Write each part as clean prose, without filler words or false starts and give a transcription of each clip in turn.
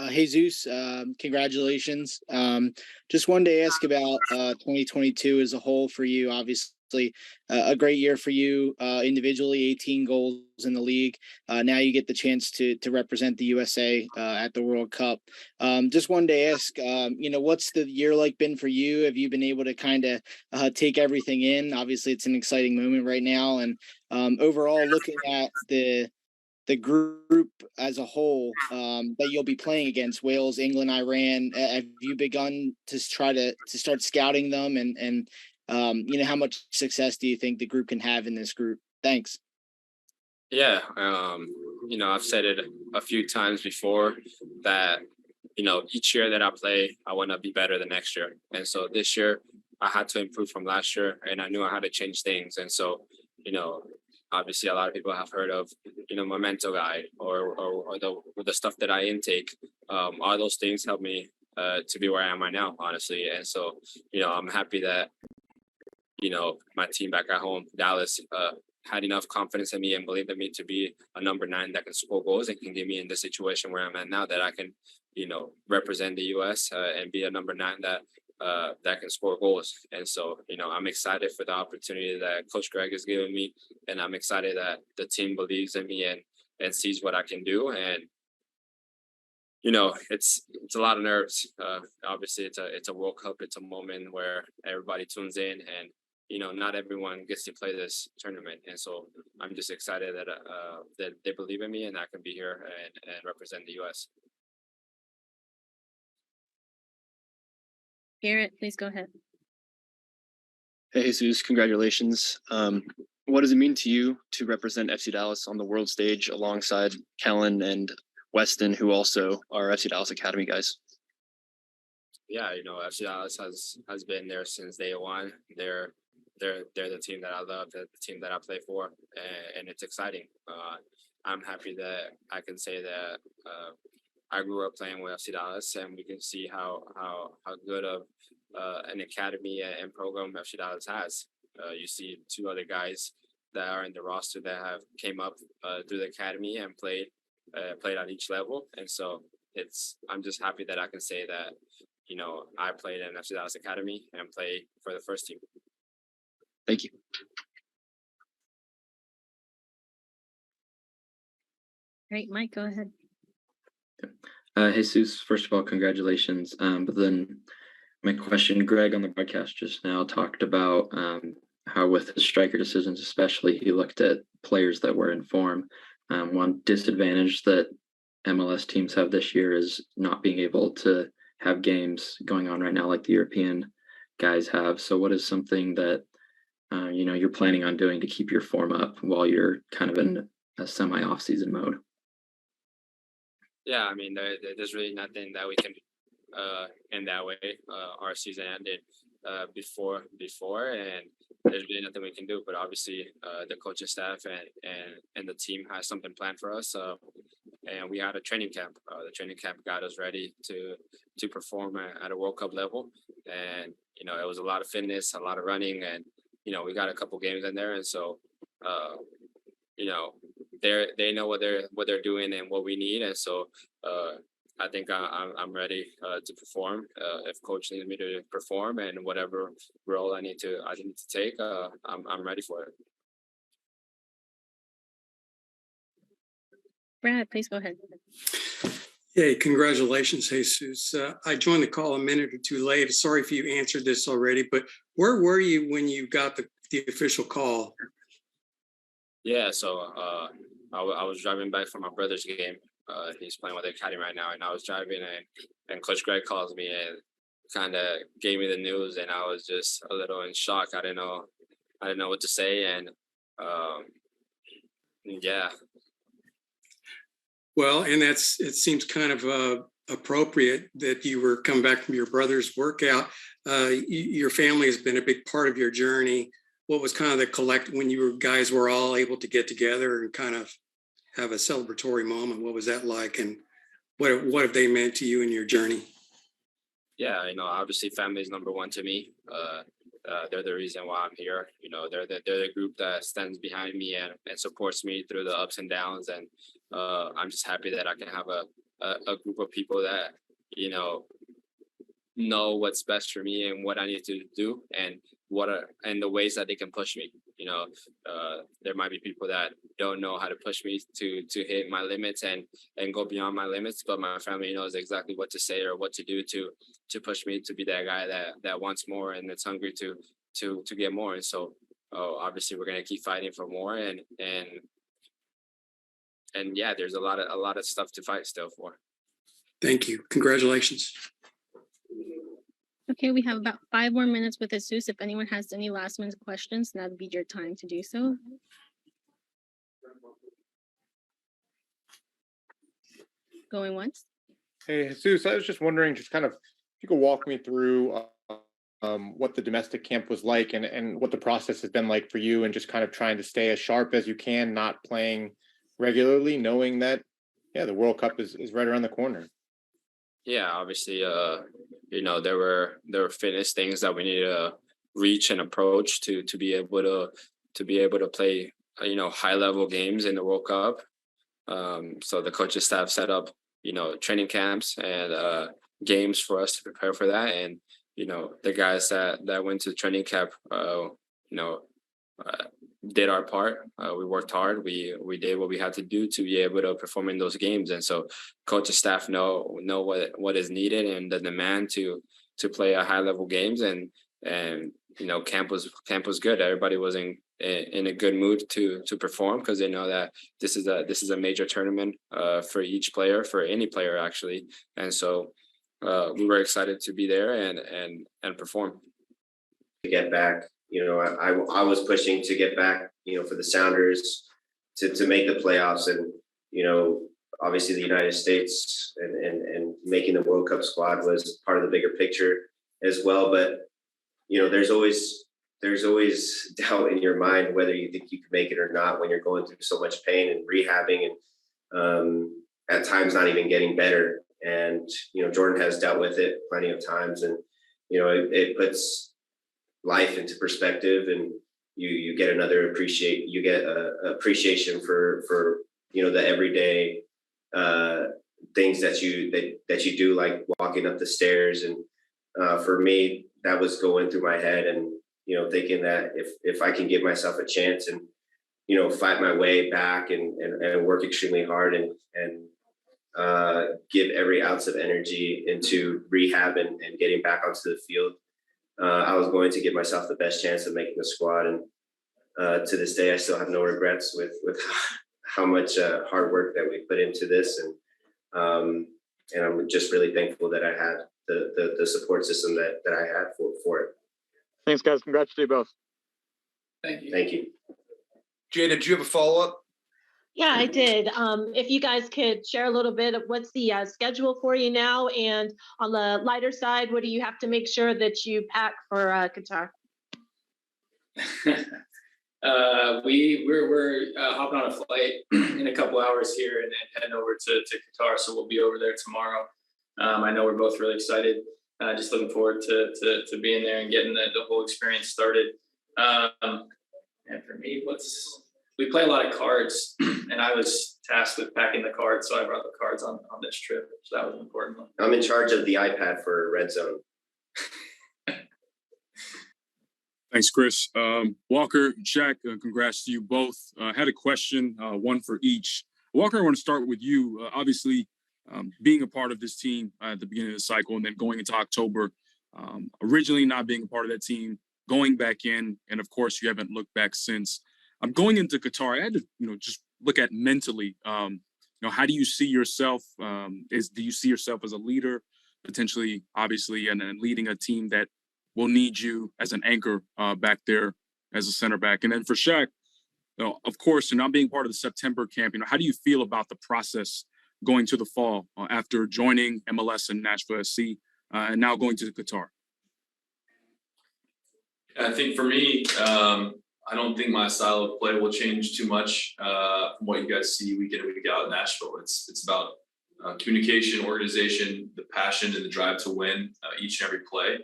Jesus, congratulations. Just wanted to ask about 2022 as a whole for you. Obviously, a great year for you individually, 18 goals in the league. Now you get the chance to represent the USA at the World Cup. Just wanted to ask, what's the year like been for you? Have you been able to kind of take everything in? Obviously, it's an exciting moment right now, and overall, looking at the group as a whole that you'll be playing against Wales, England, Iran. Have you begun to try to start scouting them and how much success do you think the group can have in this group? Thanks. Yeah, I've said it a few times before that each year that I play, I want to be better the next year, and so this year I had to improve from last year, and I knew I had to change things, and so obviously a lot of people have heard of my mental guide or the stuff that I intake. All those things help me to be where I am right now, honestly, and so I'm happy that my team back at home, Dallas, had enough confidence in me and believed in me to be a number 9 that can score goals and can get me in the situation where I'm at now, that I can represent the US and be a number 9 that can score goals. And so I'm excited for the opportunity that Coach Greg has given me, and I'm excited that the team believes in me and sees what I can do. And it's a lot of nerves. Obviously it's a World Cup. It's a moment where everybody tunes in, and not everyone gets to play this tournament. And so I'm just excited that they believe in me and I can be here and represent the US. Garrett, please go ahead. Hey, Jesus, congratulations. What does it mean to you to represent FC Dallas on the world stage alongside Kellen and Weston, who also are FC Dallas Academy guys? Yeah, FC Dallas has been there since day one. They're the team that I love, the team that I play for, and it's exciting. I'm happy that I can say that I grew up playing with FC Dallas, and we can see how good of an academy and program FC Dallas has. You see 2 other guys that are in the roster that have came up through the academy and played at each level, and so I'm just happy that I can say that I played in FC Dallas Academy and play for the first team. Thank you. Great, Mike, go ahead. Jesus, first of all, congratulations. But then my question, Greg on the broadcast just now talked about how with his striker decisions, especially, he looked at players that were in form. One disadvantage that MLS teams have this year is not being able to have games going on right now like the European guys have. So what is something that you're planning on doing to keep your form up while you're kind of in a semi off-season mode? Yeah, I mean, there's really nothing that we can in that way. Our season ended before, and there's really nothing we can do. But obviously, the coaching staff and the team has something planned for us. And we had a training camp. The training camp got us ready to perform at a World Cup level. And it was a lot of fitness, a lot of running, and we got a couple games in there. And so they know what they're doing and what we need. And so I think I'm ready to perform. If coach needs me to perform and whatever role I need to take, I'm ready for it. Brad, please go ahead. Hey, congratulations, Jesus. I joined the call a minute or 2 late. Sorry if you answered this already, but where were you when you got the official call? Yeah, so I was driving back from my brother's game. He's playing with the academy right now, and I was driving, and Coach Greg calls me and kind of gave me the news, and I was just a little in shock. I didn't know what to say, and yeah. Well, and it seems kind of appropriate that you were coming back from your brother's workout. Your family has been a big part of your journey. What was kind of the when you guys were all able to get together and kind of have a celebratory moment? What was that like, and what have they meant to you in your journey? Yeah, obviously family is number 1 to me. They're the reason why I'm here. They're the group that stands behind me and supports me through the ups and downs. And I'm just happy that I can have a group of people that, know what's best for me and what I need to do and and the ways that they can push me. There might be people that don't know how to push me to hit my limits and go beyond my limits, but my family knows exactly what to say or what to do to push me to be that guy that wants more and that's hungry to get more. And so obviously we're gonna keep fighting for more and yeah, there's a lot of stuff to fight still for. Thank you. Congratulations. Okay, we have about 5 more minutes with Jesus. If anyone has any last minute questions, now would be your time to do so. Going once. Hey, Jesus, I was just wondering, just kind of, if you could walk me through what the domestic camp was like and what the process has been like for you and just kind of trying to stay as sharp as you can, not playing regularly, knowing that, the World Cup is right around the corner. Yeah, obviously, there were fitness things that we needed to reach and approach to be able to play, high level games in the World Cup. So the coaching staff set up, training camps and games for us to prepare for that. And, the guys that went to training camp, did our part. We worked hard. We did what we had to do to be able to perform in those games. And so coach and staff know what is needed and the demand to play at high level games. And camp was good. Everybody was in a good mood to perform because they know that this is a major tournament for each player, for any player actually. And so we were excited to be there and perform. To get back, I was pushing to get back, for the Sounders to make the playoffs, and obviously the United States and making the World Cup squad was part of the bigger picture as well. But there's always doubt in your mind whether you think you can make it or not when you're going through so much pain and rehabbing and at times not even getting better. And Jordan has dealt with it plenty of times, and it puts life into perspective, and you get appreciation for the everyday things that you do, like walking up the stairs. And for me, that was going through my head, and thinking that if I can give myself a chance and fight my way back and work extremely hard and give every ounce of energy into rehab and getting back onto the field, I was going to give myself the best chance of making the squad. And to this day, I still have no regrets with how much hard work that we put into this. And I'm just really thankful that I had the support system that I had for it. Thanks, guys. Congrats to you both. Thank you. Thank you. Jada, did you have a follow-up? Yeah, I did. If you guys could share a little bit of what's the schedule for you now, and on the lighter side, what do you have to make sure that you pack for Qatar? We're hopping on a flight in a couple hours here and then heading over to Qatar, so we'll be over there tomorrow. I know we're both really excited. Just looking forward to being there and getting the whole experience started. And for me, we play a lot of cards, and I was tasked with packing the cards, so I brought the cards on this trip. So that was an important one. I'm in charge of the iPad for Red Zone. Thanks, Chris. Walker, Shaq, congrats to you both. Had a question, one for each. Walker, I want to start with you. Obviously, being a part of this team at the beginning of the cycle and then going into October, originally not being a part of that team, going back in, and of course, you haven't looked back since. I'm going into Qatar. I had to, just look at mentally. How do you see yourself? Do you see yourself as a leader, potentially, obviously, and leading a team that will need you as an anchor back there as a center back? And then for Shaq, of course, not being part of the September camp, how do you feel about the process going to the fall after joining MLS and Nashville SC and now going to Qatar? I think for me, I don't think my style of play will change too much from what you guys see week in and week out in Nashville. It's about communication, organization, the passion, and the drive to win each and every play.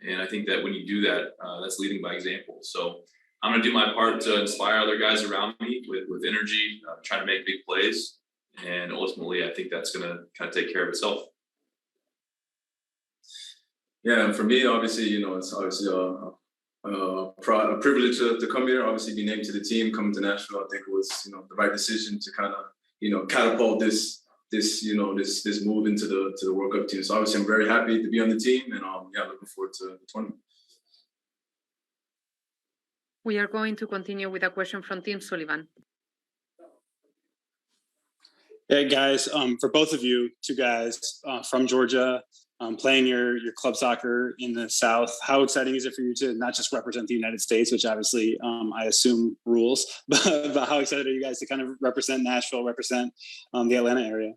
And I think that when you do that, that's leading by example. So I'm going to do my part to inspire other guys around me with energy, trying to make big plays. And ultimately, I think that's going to kind of take care of itself. Yeah, and for me, obviously, it's obviously a privilege to come here. Obviously, be named to the team, coming to Nashville. I think it was, the right decision to kind of, catapult this move into the World Cup team. So obviously, I'm very happy to be on the team, and looking forward to the tournament. We are going to continue with a question from Tim Sullivan. Hey guys, for both of you, two guys from Georgia, playing your club soccer in the South, how exciting is it for you to not just represent the United States, which obviously I assume rules, but how excited are you guys to kind of represent Nashville, represent the Atlanta area?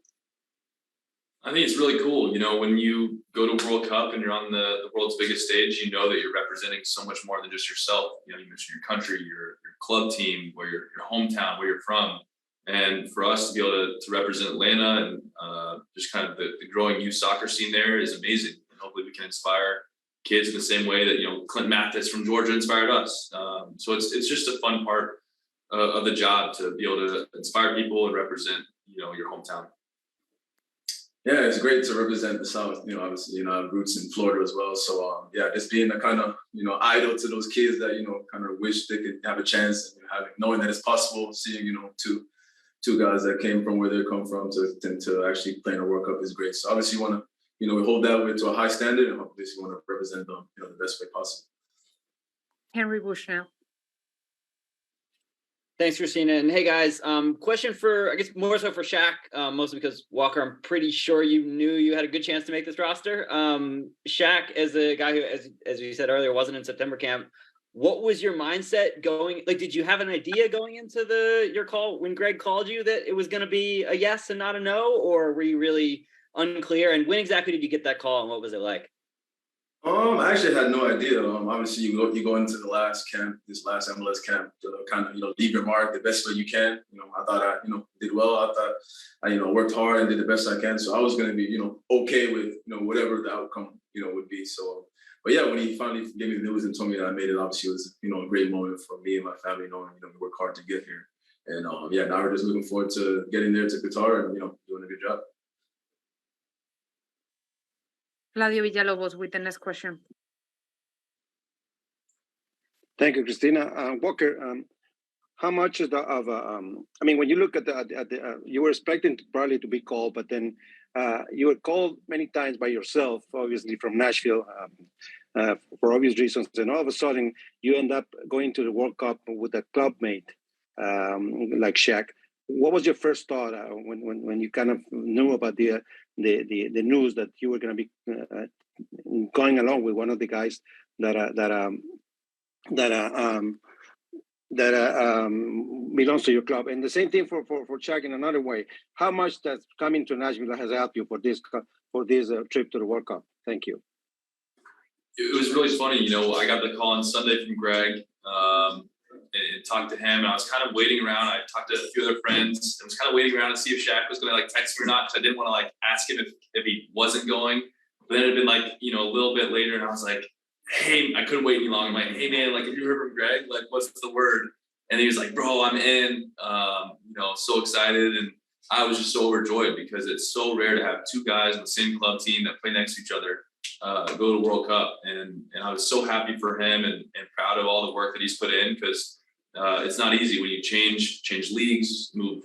I think it's really cool. When you go to World Cup and you're on the world's biggest stage, you know that you're representing so much more than just yourself. You mentioned your country, your club team, where your hometown, where you're from. And for us to be able to represent Atlanta and just kind of the growing youth soccer scene there is amazing. And hopefully we can inspire kids in the same way that, Clint Mathis from Georgia inspired us. So it's just a fun part of the job to be able to inspire people and represent, your hometown. Yeah, it's great to represent the South. Obviously, I have roots in Florida as well. So, just being a kind of, idol to those kids that, kind of wish they could have a chance and knowing that it's possible, seeing, two guys that came from where they come from to actually play in a World Cup is great. So obviously you want to, we hold that way to a high standard, and obviously you want to represent them, the best way possible. Henry Bushnell. Thanks, Christina. And hey guys, question for, I guess more so for Shaq, mostly because Walker, I'm pretty sure you knew you had a good chance to make this roster. Shaq, as a guy who, as you said earlier, wasn't in September camp, what was your mindset going? Like, did you have an idea going into your call when Greg called you that it was going to be a yes and not a no, or were you really unclear? And when exactly did you get that call, and what was it like? I actually had no idea. Obviously, you go into the last camp, this last MLS camp, kind of leave your mark the best way you can. I thought I did well. I thought I worked hard and did the best I can. So I was going to be okay with whatever the outcome would be. So. But yeah, when he finally gave me the news and told me that I made it, obviously it was, a great moment for me and my family, knowing, we worked hard to get here. And now we're just looking forward to getting there to Qatar and, doing a good job. Claudio Villalobos with the next question. Thank you, Christina. Walker, how much of when you look at you were expecting probably to be called, but then you were called many times by yourself, obviously from Nashville, for obvious reasons. And all of a sudden, you end up going to the World Cup with a club mate like Shaq. What was your first thought when you kind of knew about the news that you were going to be going along with one of the guys that belongs to your club? And the same thing for Shaq in another way. How much that coming to Nashville has helped you for this trip to the World Cup? Thank you. It was really funny. I got the call on Sunday from Greg and talked to him. And I was kind of waiting around. I talked to a few other friends. I was kind of waiting around to see if Shaq was going to text me or not, because I didn't want to ask him if he wasn't going. But then it had been a little bit later, and I was like, hey, I couldn't wait any longer. I'm like, hey man, have you heard from Greg? What's the word? And he was like, bro, I'm in. So excited. And I was just so overjoyed, because it's so rare to have two guys on the same club team that play next to each other go to World Cup. And I was so happy for him and proud of all the work that he's put in, because it's not easy when you change leagues, move,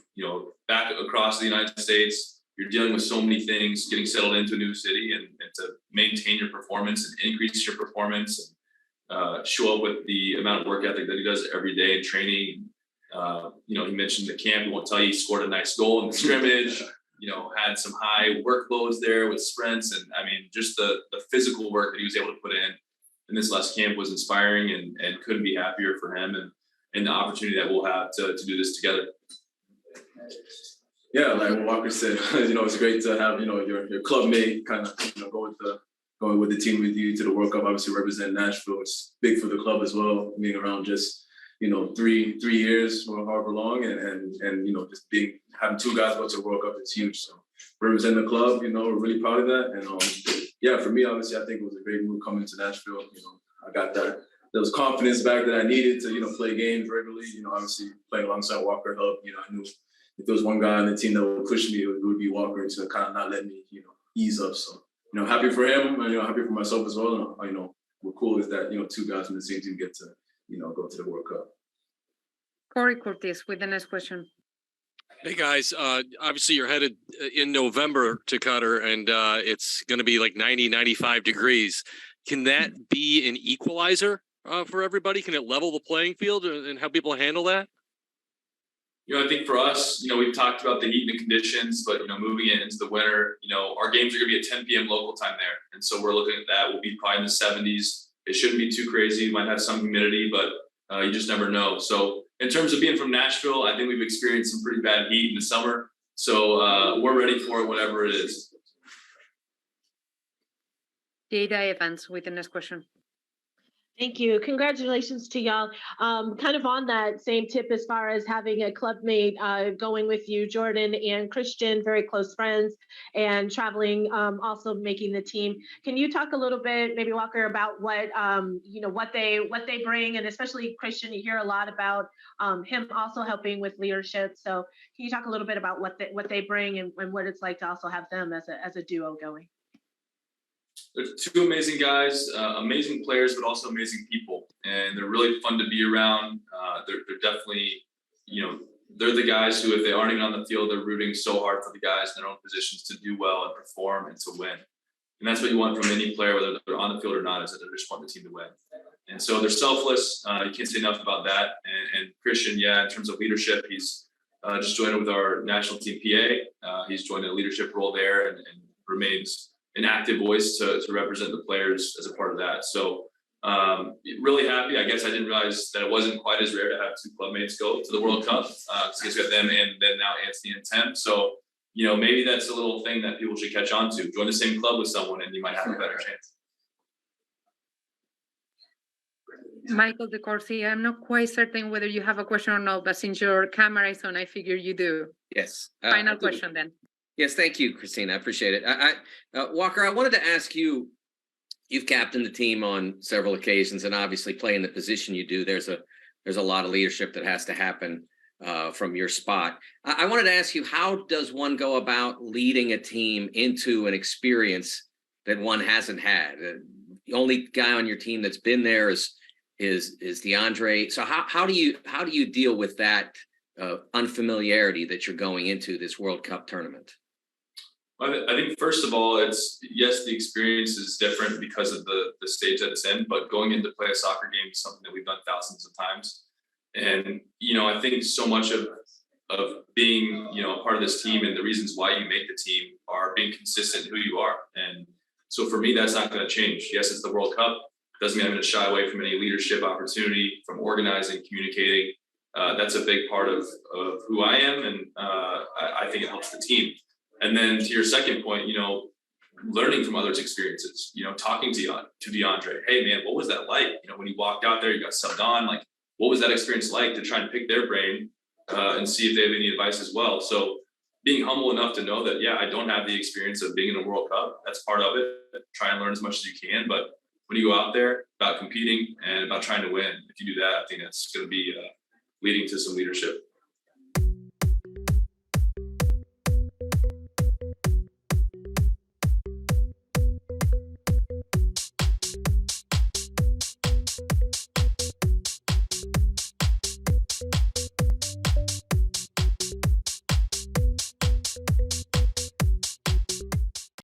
back across the United States. You're dealing with so many things, getting settled into a new city, and to maintain your performance and increase your performance, and show up with the amount of work ethic that he does every day in training. He mentioned the camp. He won't tell you he scored a nice goal in the scrimmage, had some high workloads there with sprints. And just the physical work that he was able to put in this last camp was inspiring, and couldn't be happier for him and the opportunity that we'll have to do this together. Yeah, like Walker said, it's great to have, your club mate kind of, going with the team with you to the World Cup, obviously represent Nashville. It's big for the club as well, being around just, 3 years or however long, and just having two guys go to the World Cup is huge. So representing the club, we're really proud of that. And for me, obviously, I think it was a great move coming to Nashville. I got there was confidence back that I needed to, play games regularly. Obviously playing alongside Walker helped. I knew if there was one guy on the team that would push me, it would be Walker to kind of not let me, ease up. So, happy for him, and, happy for myself as well. And, we're cool is that, two guys from the same team get to, go to the World Cup. Corey Curtis with the next question. Hey guys, obviously you're headed in November to Qatar, and it's going to be like 90, 95 degrees. Can that be an equalizer for everybody? Can it level the playing field and how people handle that? I think for us, we've talked about the heat and the conditions, but, moving it into the winter, our games are going to be at 10 p.m. local time there. And so we're looking at that. We'll be probably in the 70s. It shouldn't be too crazy. It might have some humidity, but you just never know. So in terms of being from Nashville, I think we've experienced some pretty bad heat in the summer. So we're ready for it, whatever it is. Jada Evans with the next question. Thank you. Congratulations to y'all. Kind of on that same tip as far as having a clubmate going with you, Jordan and Cristian, very close friends, and traveling, also making the team. Can you talk a little bit, maybe Walker, about what what they bring, and especially Cristian, you hear a lot about him also helping with leadership. So can you talk a little bit about what they bring and what it's like to also have them as a duo going? They're two amazing guys, amazing players, but also amazing people. And they're really fun to be around. They're definitely, they're the guys who, if they aren't even on the field, they're rooting so hard for the guys in their own positions to do well and perform and to win. And that's what you want from any player, whether they're on the field or not, is that they just want the team to win. And so they're selfless. You can't say enough about that. And Cristian, in terms of leadership, he's just joined with our national team PA. He's joined a leadership role there and remains an active voice to represent the players as a part of that. So really happy. I guess I didn't realize that it wasn't quite as rare to have two clubmates go to the World Cup. Because we got them and then now Anthony and Tim. So, maybe that's a little thing that people should catch on to. Join the same club with someone and you might have a better chance. Michael DeCourcy, I'm not quite certain whether you have a question or not, but since your camera is on, I figure you do. Yes. Final question then. Yes, thank you, Christina. I appreciate it. Walker, I wanted to ask you, you've captained the team on several occasions, and obviously playing the position you do, there's a lot of leadership that has to happen from your spot. I wanted to ask you, how does one go about leading a team into an experience that one hasn't had? The only guy on your team that's been there is DeAndre. So how do you deal with that unfamiliarity that you're going into this World Cup tournament? I think first of all, the experience is different because of the stage that it's in, but going in to play a soccer game is something that we've done thousands of times. And, I think so much of being, a part of this team and the reasons why you make the team are being consistent in who you are. And so for me, that's not going to change. Yes, it's the World Cup. Doesn't mean I'm going to shy away from any leadership opportunity, from organizing, communicating. That's a big part of who I am. And I think it helps the team. And then to your second point, learning from others' experiences, talking to DeAndre, hey man, what was that like? When you walked out there, you got subbed on, like, what was that experience like, to try and pick their brain and see if they have any advice as well. So being humble enough to know that, I don't have the experience of being in a World Cup. That's part of it. Try and learn as much as you can. But when you go out there, about competing and about trying to win, if you do that, I think that's going to be leading to some leadership.